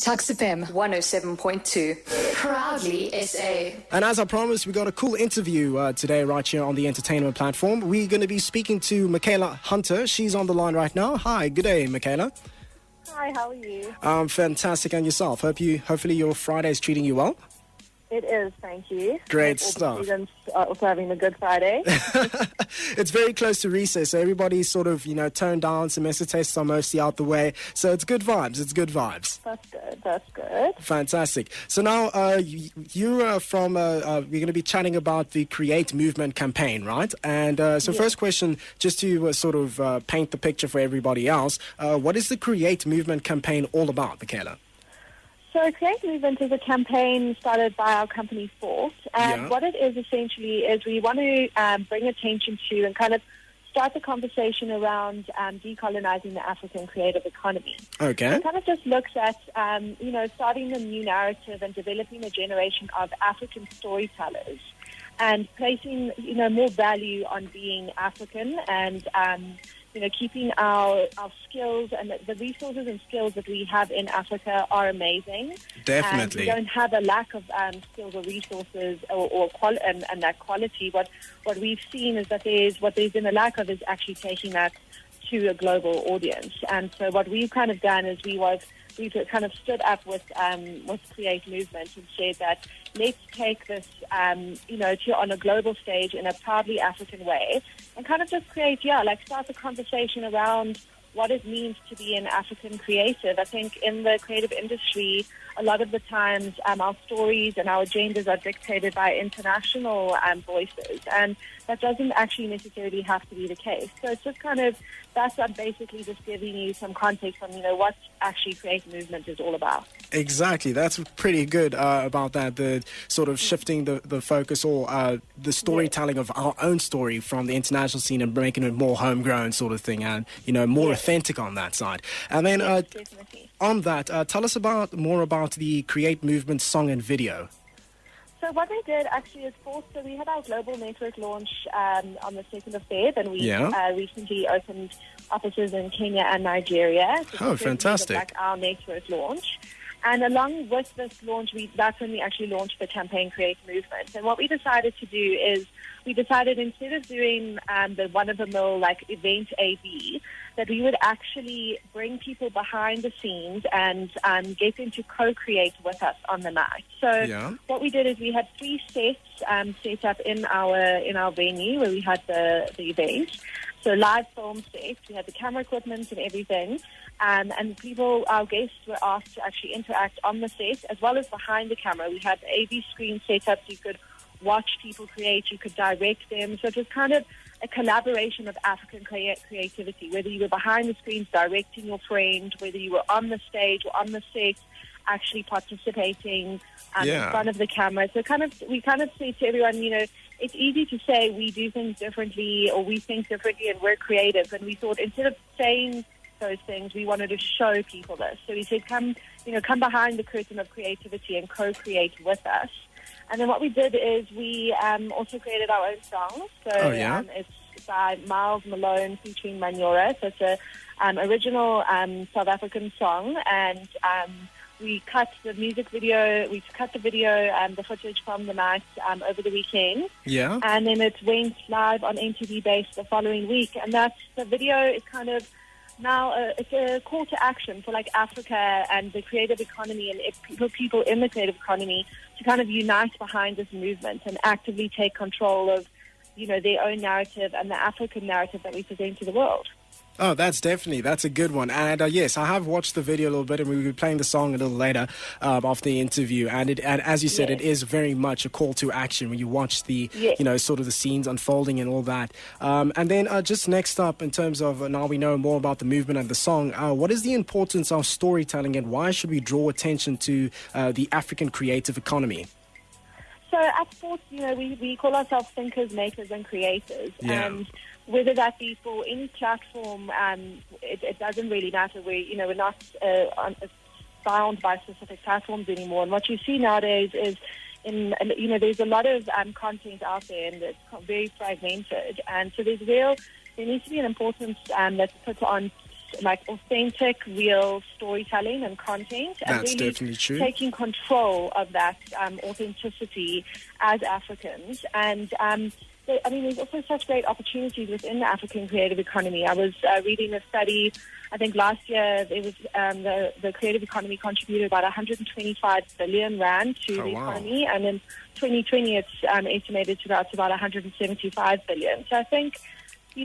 TUKS FM 107.2. Proudly SA. And as I promised, we got a cool interview today right here on the entertainment platform. We're going to be speaking to Mikhaila Hunter. She's on the line right now. Hi, good day, Mikhaila. Hi, how are you? Fantastic. And yourself? Hopefully your Friday is treating you well. It is, thank you. Great all stuff. The students are also having a good Friday. It's very close to recess, so everybody's sort of, toned down. Semester tests are mostly out the way, so it's good vibes. That's good. Fantastic. So now you're from, we're going to be chatting about the CreateMovement campaign, right? And yes. First question, just to sort of paint the picture for everybody else, what is the CreateMovement campaign all about, Mikhaila? So CreateMovement is a campaign started by our company Force, and what it is essentially is we want to bring attention to and kind of start the conversation around decolonizing the African creative economy. Okay. It kind of just looks at, starting a new narrative and developing a generation of African storytellers and placing, more value on being African and, keeping our skills and the resources and skills that we have in Africa are amazing. Definitely. And we don't have a lack of skills or resources and that quality. What we've seen is that what there's been a lack of is actually taking that to a global audience. And so what we've kind of done is we've kind of stood up with CreateMovement and said that let's take this, on a global stage in a proudly African way and kind of just start the conversation around what it means to be an African creative. I think in the creative industry, a lot of the times our stories and our agendas are dictated by international voices, and that doesn't actually necessarily have to be the case. So it's just that's basically just giving you some context on, what actually CreateMovement is all about. Exactly. That's pretty good about that, the sort of shifting the focus or the storytelling of our own story from the international scene and making it more homegrown sort of thing and, more authentic on that side. And then on that, tell us more about the CreateMovement song and video. So what we did actually is so we had our global network launch on the 2nd of Feb, and we recently opened offices in Kenya and Nigeria. So fantastic. Our network launch. And along with this launch, that's when we actually launched the campaign CreateMovement. And what we decided to do is instead of doing the one-of-a-mill event AV, that we would actually bring people behind the scenes and get them to co-create with us on the night. So what we did is we had 3 sets set up in our venue where we had the event. So live film sets, we had the camera equipment and everything. And our guests were asked to actually interact on the set as well as behind the camera. We had AV screen set up so you could watch people create, you could direct them. So it was kind of a collaboration of African creativity, whether you were behind the screens directing your friend, whether you were on the stage or on the set actually participating in front of the camera. So we kind of say to everyone, it's easy to say we do things differently or we think differently and we're creative. And we thought instead of saying those things, we wanted to show people this. So we said, come behind the curtain of creativity and co-create with us. And then what we did is we also created our own songs. So it's by Miles Malone featuring Manyora. So it's an original South African song, and we cut the music video. We cut the video and the footage from the night over the weekend. Yeah. And then it went live on MTV Base the following week. And the video is kind of now it's a call to action for Africa and the creative economy and people in the creative economy to kind of unite behind this movement and actively take control of, their own narrative and the African narrative that we present to the world. Oh, that's a good one. And yes, I have watched the video a little bit, and we'll be playing the song a little later after the interview. And as you said, it is very much a call to action when you watch the, sort of the scenes unfolding and all that. And then just next up, in terms of now we know more about the movement and the song, what is the importance of storytelling and why should we draw attention to the African creative economy? So at Sports, we call ourselves thinkers, makers, and creators. Yeah. And whether that be for any platform, it doesn't really matter. We're not bound by specific platforms anymore. And what you see nowadays is, there's a lot of content out there, and it's very fragmented. And so there needs to be an importance that's put on like authentic, real storytelling and content, and That's really definitely true. taking control of that authenticity as Africans. And there's also such great opportunities within the African creative economy. I was reading a study. I think last year there was the creative economy contributed about 125 billion rand to the economy, and in 2020 it's estimated to about 175 billion. So I think, in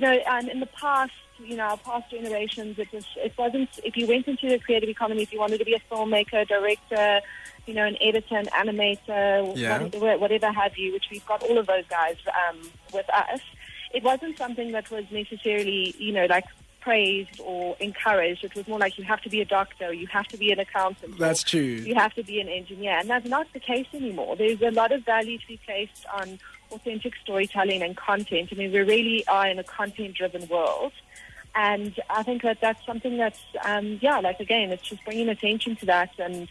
the past, our past generations, it wasn't, if you went into the creative economy, if you wanted to be a filmmaker, director, an editor, an animator, whatever have you, which we've got all of those guys with us, it wasn't something that was necessarily, praised or encouraged. It was more like you have to be a doctor, you have to be an accountant. That's true. You have to be an engineer. And that's not the case anymore. There's a lot of value to be placed on authentic storytelling and content. I mean, we really are in a content-driven world. And I think that's something that's, again, it's just bringing attention to that and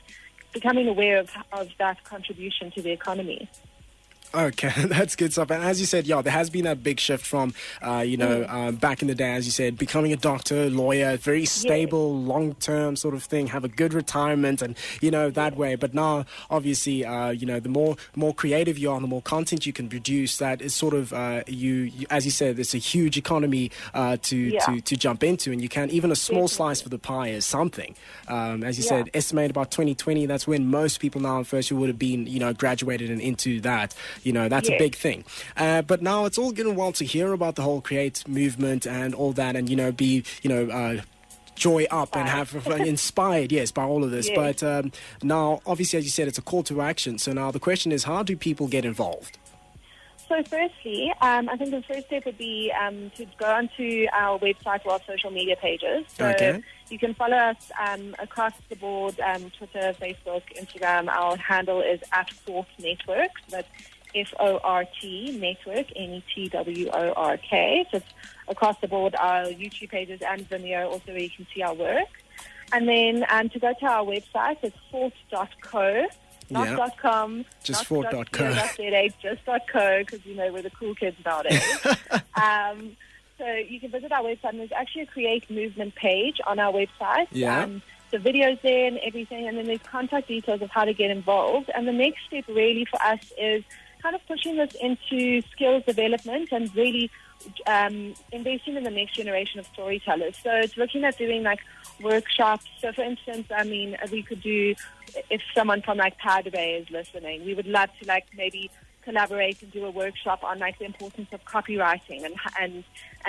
becoming aware of that contribution to the economy. Okay, that's good stuff. And as you said, there has been that big shift from, back in the day, as you said, becoming a doctor, lawyer, very stable, long-term sort of thing, have a good retirement and, that way. But now, obviously, the more creative you are, the more content you can produce, that is sort of, you as you said, it's a huge economy to jump into. And you can, even a small slice of the pie is something. As you said, estimate about 2020, that's when most people now in first year would have been, graduated and into that. That's a big thing. But now it's all good and well to hear about the whole Create movement and all that and, be, joy up and have inspired, by all of this. Yes. But now, obviously, as you said, it's a call to action. So now the question is, how do people get involved? So firstly, I think the first step would be to go onto our website or our social media pages. So you can follow us across the board, Twitter, Facebook, Instagram. Our handle is @FORT_Network. So that's FORT Network, NETWORK. So it's across the board, our YouTube pages and Vimeo, also where you can see our work. And then to go to our website, it's fort.co. Not .com, just not fort.co. Just .co, because, we're the cool kids nowadays. So you can visit our website, and there's actually a Create Movement page on our website. The videos there and everything, and then there's contact details of how to get involved. And the next step really for us is kind of pushing this into skills development and really investing in the next generation of storytellers. So it's looking at doing workshops. So for instance, we could do, if someone from Powder Bay is listening, we would love to maybe collaborate and do a workshop on the importance of copywriting and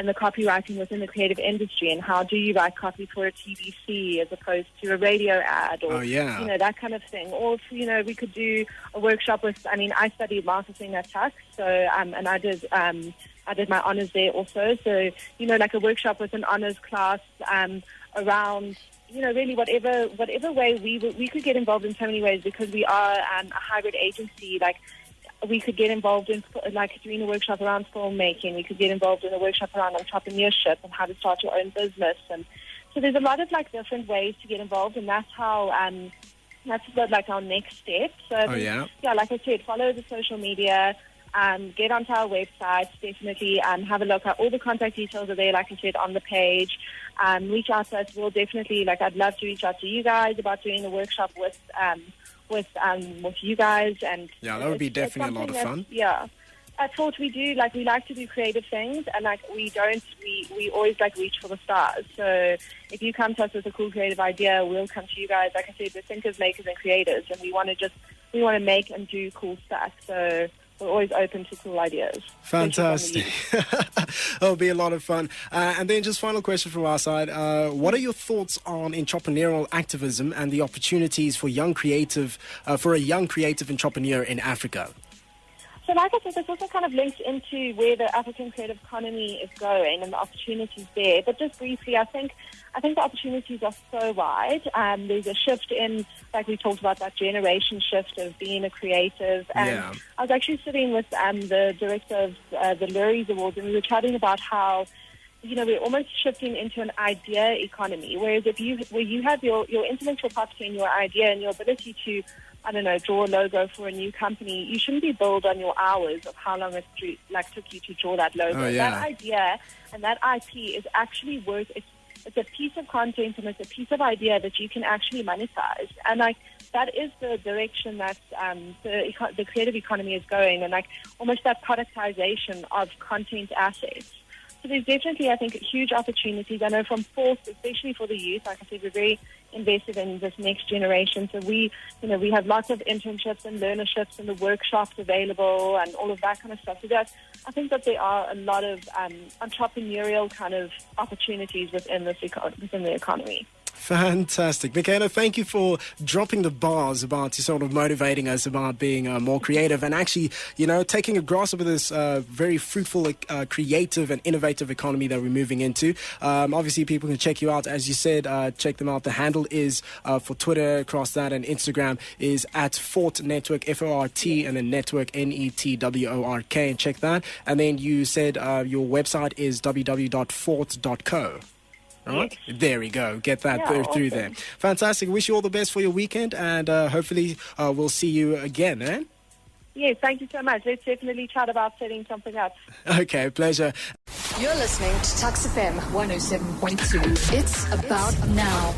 the copywriting within the creative industry, and how do you write copy for a TVC as opposed to a radio ad, or that kind of thing. Or if, we could do a workshop with, I studied marketing at TUKS, so and I did my honors there also. So a workshop with an honors class around really whatever way we could get involved in so many ways, because we are a hybrid agency. We could get involved in doing a workshop around filmmaking. We could get involved in a workshop around entrepreneurship and how to start your own business. And so there's a lot of different ways to get involved, and that's how that's our next step. So like I said, follow the social media. Get onto our website, definitely have a look at all the contact details are there, like I said, on the page. Reach out to us. We'll definitely, I'd love to reach out to you guys about doing a workshop with you guys. And that would be definitely a lot of fun. At Fort we do, we like to do creative things, and we always reach for the stars. So if you come to us with a cool creative idea, we'll come to you guys. Like I said, we're thinkers, makers, and creators, and we want to make and do cool stuff. So we're always open to cool ideas. Fantastic. It'll be a lot of fun. And then just final question from our side. What are your thoughts on entrepreneurial activism and the opportunities for a young creative entrepreneur in Africa? So like I said, this also kind of links into where the African creative economy is going and the opportunities there. But just briefly, I think the opportunities are so wide. There's a shift in, like we talked about, that generation shift of being a creative. And I was actually sitting with the director of the Luries Awards, and we were chatting about how, we're almost shifting into an idea economy. Whereas where you have your intellectual property and your idea and your ability to, draw a logo for a new company, you shouldn't be billed on your hours of how long it took you to draw that logo. That idea and that IP is actually worth, It's a piece of content and it's a piece of idea that you can actually monetize. And like that is the direction that the creative economy is going, and like almost that productization of content assets. So there's definitely, I think, huge opportunities. I know from Force, especially for the youth, like I said, we're very invested in this next generation. So we have lots of internships and learnerships and the workshops available and all of that kind of stuff. So I think that there are a lot of entrepreneurial kind of opportunities within the economy. Fantastic. Mikhaila, thank you for dropping the bars about sort of motivating us about being more creative and actually, taking a grasp of this very fruitful, creative and innovative economy that we're moving into. Obviously, people can check you out. As you said, check them out. The handle is for Twitter, across that, and Instagram is at Fort Network, FORT, and then Network, NETWORK, and check that. And then you said your website is www.fort.co. All right. Yes. There we go. Get that through there. Fantastic. Wish you all the best for your weekend, and hopefully we'll see you again, eh? Yes, thank you so much. Let's definitely chat about setting something up. Okay, pleasure. You're listening to TUKS FM 107.2. It's about now.